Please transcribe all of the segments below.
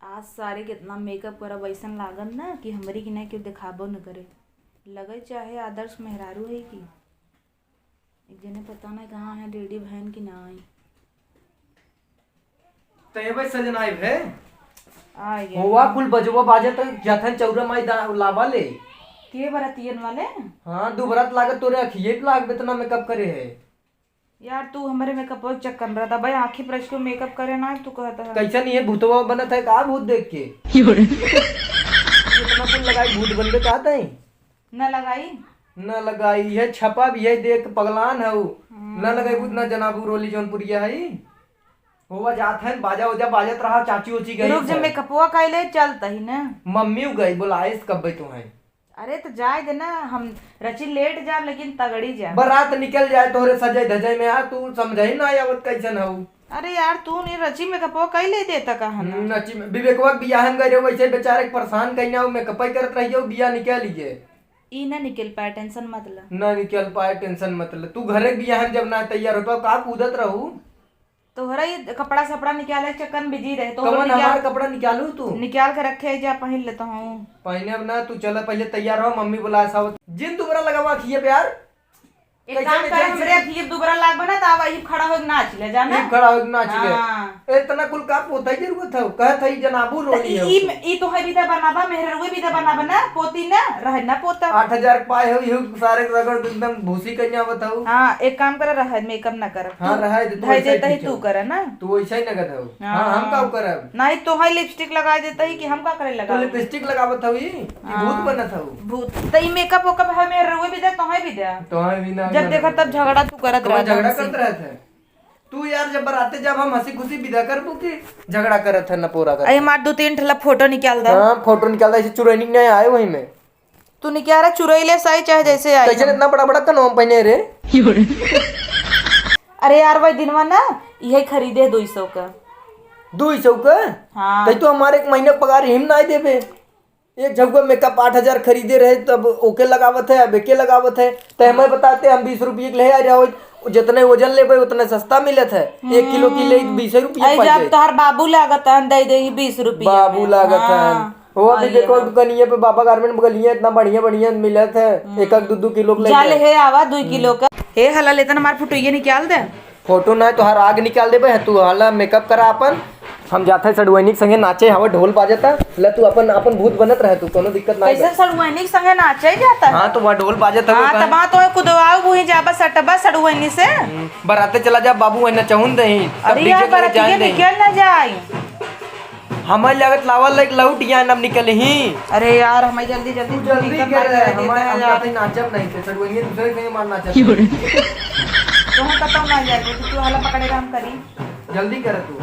आज सारे कितना मेकअप करब ऐसन लागन ना कि हमरी की ना केहू देखाबो न करे। लगे चाहे आदर्श मेहरारू है कि एक जने पता नहीं कहाँ है रेडी बहन की ना आई। तय भाई सजन आई भे आ गया होवा कुल बजवा बाजे तो जथन चौरा माई लावा ले के बरतियन वाले। हाँ दू बरात लागत तोरे अखिए पे लाग इतना मेकअप करे है। यार तू हमारे मेकअप पर चेक कर रहा था भाई, आंखें पर को मेकअप करे ना तू कहता है कैसा नहीं है भूतवा बनत है का भूत देख के इतना कुल लगाई भूत बनबे का तई न लगाई न लगाई है छपा भी है देख पगलान है न लगाई भूत न जनाबू रोली जौनपुरिया है होवा जात है बाजा उजा बाजत रहा चाची उची गई रुक जब मेकअपवा कैले चलता ही ना मम्मी गई बोलाए कब तू है। अरे तो जाए दे ना, हम रची लेट जा लेकिन तगड़ी जा बरात निकल जाए तोरे सजे धजे में आ तू समझाई ना आवत कैसन हऊ। अरे यार तू नहीं रची मेकअपवा कैले देता कहा ना नची में विवेकवा बियाह में गए वैसे बेचारे परेशान कइना मेकअप करत रहियो बिया निकल लीजिए ई ना निकल पाए टेंशन मत ला। ना निकल पाए टेंशन मत ले तू घरे बियाह जब ना तैयार हो का कूदत रहू तोहरा ये कपड़ा सपड़ा निकाले चक्कर में बिजी रहे तो कवन हमारा कपड़ा निकालू तू निकाल के रखे जा पहन लेता हूँ। पहने अब ना तू चल पहले तैयार हो मम्मी बुला सावत जिन तुम्हारा लगावा खिए प्यार एक काम कर हमरे अखिए दुबरा लाग बना ता वही खड़ा हो नाच ले जाना खड़ा हो नाच ले हां इतना कुल का पोता जरूरत है कहत है जनाबू रोली है ई तो है विदा बनाबा मेहरवे विदा बनाबा ना पोती ना रह ना पोता 8000 पाए हो यू सारे रगड़ एकदम भूसी कन्या बताऊ। हां एक काम कर रह मेकअप ना कर हां रह धइ देता ही तू कर ना तू वैसा ही लगत हो। हां हम का करब नहीं तो है लिपस्टिक लगा देता ही कि हम का करे लगा तो लिपस्टिक लगावत हई कि भूत बनत हऊ भूत तई मेकअप ओकप है मेहरवे विदा तो है विदा तो है भी ना जब देखा तब झगड़ा तू करत रहा झगड़ा करते रहते हैं तू यार जब बराते जब हम हंसी खुशी विदा कर की झगड़ा करत है न पूरा कर अरे मार 2-3 ठला फोटो निकाल दा। हां फोटो निकाल दा ऐसे चुरैनी नहीं आए वही में तू निकाल रहा चुरैले सही चाहे जैसे आए कैसे इतना बड़ा बड़ा कनोम पहने रे अरे यार वही दिनवा ना यही खरीदे 200 का 200 का। हाँ तई तो हमारे एक महीने पगार हिम ना देबे एक जगह मेकअप 8000 खरीदे रहे तब ओके लगावत है अब एके लगावत है तो हमें बताते हम 20 रुपये के ले आ जाओ जितने वजन लेबे उतने सस्ता मिलत है 1 किलो की ले 20 रुपये जब तोहर बाबू लागत है दे दे 20 रुपये बाबू लागत है वो अभी देखो दुकानिया पे बाबा गारमेंट बगलिया इतना बढ़िया बढ़िया मिलत है 1-2 किलो ले चल हे आवा 2 किलो का हे हला लेतन हमार फोटो निकाल दे फोटो ना तो हर आग निकाल देबे तू हाला मेकअप करा अपन हम जाते सड़वैनिक संगे नाचे हवा ढोल बाजता ले तू अपन अपन भूत बनत रहे तू कोनो दिक्कत ना कैसे सड़वैनिक संगे नाचे जाता है। हां तो वह ढोल बाजता हां तबा तो कुदवाओ बुही जाबा सटबा सड़वैनी से बराते चला जा बाबू वही नचहुन दही तब अरे यार बरातिया निकल ना जाए हमारे लागत लावल लाइक लौट या नब निकल ही। अरे यार हमें जल्दी जल्दी जल्दी कर हमारे हम जाते नाचब नहीं थे सड़वैनी दूसरे संगे मार नाचब तो हम कतौ ना जाए तू हला पकड़ेगा हम करी जल्दी कर तू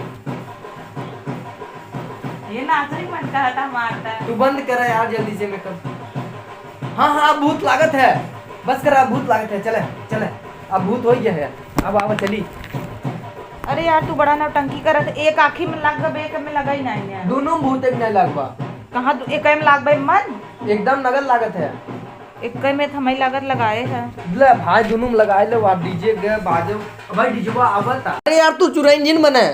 ये नाचरी बनता है मारता तू बंद कर यार जल्दी से मेकअप। हाँ हाँ अब भूत लागत है बस कर अब भूत लागत है चले चले अब भूत हो गया है अब आवा चली। अरे यार तू बड़ा नौटंकी करत एक आँखी में लग गए एक में लगा ही नहीं है दोनों भूत एक नहीं लागबा कहाँ एक में लाग भाई मन एकदम नगद लागत है एक में हमें लागत लगाए है ले भाई दोनों में लगाए ले वहाँ डीजे गए बाजो भाई डीजे आवता। अरे यार तू चुरैन जिन बने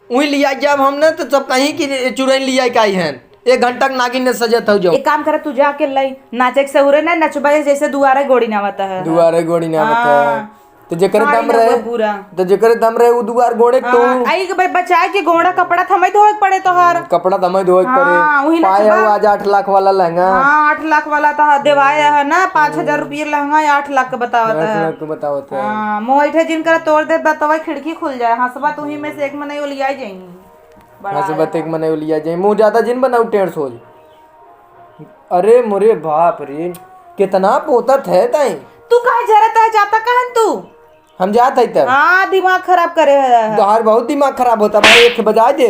वही लिया जब हमने तो सब कहीं की चुरैन लिया का है 1 घंटा नागिन ने सजत हो जो एक काम करे तू जाके लाई नाचे के सहुरे ना नचबा जैसे दुआरे गोड़ी ना आता है दुआरे गोड़ी ना आता है तो जेकर दम रहे पूरा तो जेकर दम रहे वो दुआर गोड़े तो आई के भाई बचाए के गोड़ा कपड़ा थमे धोए पड़े तोहर कपड़ा थमे धोए पड़े पाए हो आज 8 लाख वाला लहंगा। हां 8 लाख वाला तो देवाया है ना 5000 रुपये लहंगा 8 लाख का बतावत है 8 लाख बतावत है। हां मोइठे जिनकर तोड़ दे बतावा खिड़की खुल जाए हंसबा तू ही में से एक में नहीं लिया जाएंगी हंसबा एक में नहीं लिया जाए मुंह ज्यादा जिन बनाऊ 150। अरे मोरे बाप रे कितना पोतत है ताई तू काहे जरत है जाता कहन तू हम जात है तब। हां दिमाग खराब करे है तोहार बहुत दिमाग खराब होता भाई एक बजा दे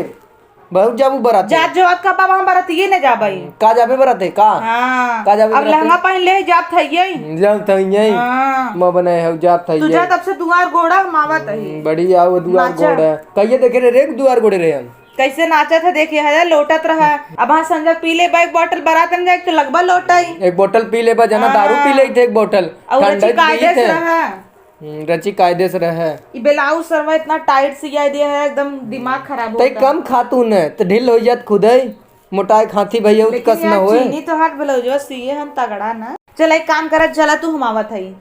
बहुत जाबू बरात जात जो का बाबा हम बरात ये न जाबई का जाबे बरात है का हां का जाबे अब लहंगा पहन ले जात है ये जात है यही हां म बनाए है जात है तू जा तब से दुआर गोड़ा मावत है बड़ी आओ दुआर गोड़ा कहिए देखे रे दुआर गोड़े रे हम कैसे नाचा था देखिए है लोटत रहा अब हाँ संजय पी ले एक बोतल बारात में जाए तो लगभग लोटा ही एक बोतल पी ले जना दारू पी ले थे एक बोतल और कायदे से रहा रची कायदे से रहे। ये ब्लाउज सरवा इतना टाइट सिया दिया है एकदम दिमाग खराब तई होता कम खातू न तो ढील हो जात खुद ही मोटाई खाती भैया है। लेकिन उत्कस न यार होए। चीनी तो हाथ ब्लाउजवा सिए हम तगड़ा ना। चल एक काम कर, चला तू हम आवत हई।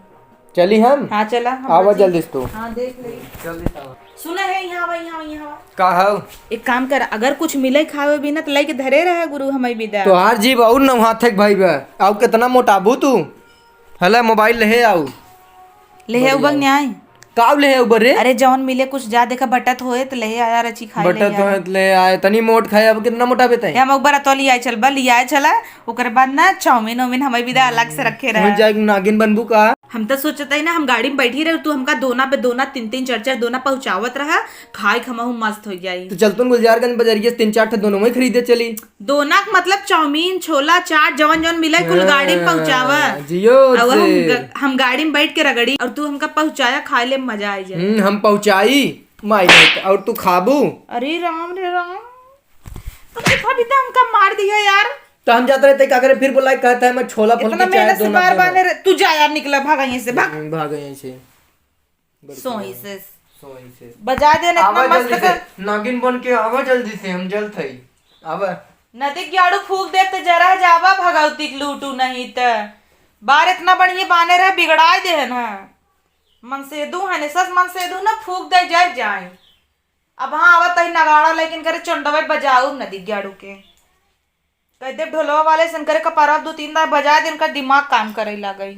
चली हम हाँ चला हम आवा बची। जल्दी से तू। हाँ देख ले। जल्दी आवा। सुना है यहाँ आवा, यहाँ आवा, यहाँ आवा। का हव एक काम कर, अगर कुछ मिले खावे बिना तो लेके धरे रहे गुरु हमें विदा। तो हार जीव और न हाथ भाई बे आउ कितना मोटाबू तू। हला मोबाइल ले आउ ले उबक न्याय। काव ले ऊबर रे। अरे जौन मिले कुछ जा देखा बटत होए तो ले आया रची खाए बटा तो ले आए तनी मोट खाए अब कितना मोटा बेता है। हम एक बार तो लिया चल बा लिया चला ओकर बाद ना चाउमीन वाउमीन हमें विदा अलग से रखे रहे। जाए नागिन बनबू का। हम तो सोचता ही ना हम गाड़ी में बैठी रहे, तू हमका दोना पे दोना तीन तीन चार चार दोना पहुंचावत रहा, खाए खमाहू मस्त हो जाई। तो चलतुन गुलजारगंज बाजारिया से 3-4 ठे दोनों में खरीदे चली। दोना का मतलब चाउमीन छोला चाट जवन जवन मिला कुल गाड़ी में पहुंचावा। जियो और से हम गाड़ी में बैठ के रगड़ी और तू हमका पहुंचाया, खाए ले मजा आ जाए। हम पहुंचाई माई और तू खाबू। अरे राम रे राम, तो देखा भी तो हमका मार दिया यार। तो हम जाते रहते क्या करे फिर बोला कहता है मैं छोला फल इतना की चाय मेहनत से दोना बार बार तू जा यार, निकला भागा यहीं से भाग। भाग गए से सोई से सोई से बजा देना इतना आवा मस्त जल्दी से कर। नागिन बन के आवा जल्दी से हम जल्द थई आवा। नदी गाड़ू फूक दे तो जरा जावा भगवती लूटू नहीं तो बार इतना बढ़िया बाने रहे बिगड़ा दे ना। मन से दू है सस मन से दू ना फूक दे जाए जाए। अब हाँ आवत ही नगाड़ा लेकिन करे चंडवे बजाऊ नदी गाड़ू के कह दे ढोलवा वाले सन करे कपारा 2-3 बार बजा दे, उनका दिमाग काम करे ला गई।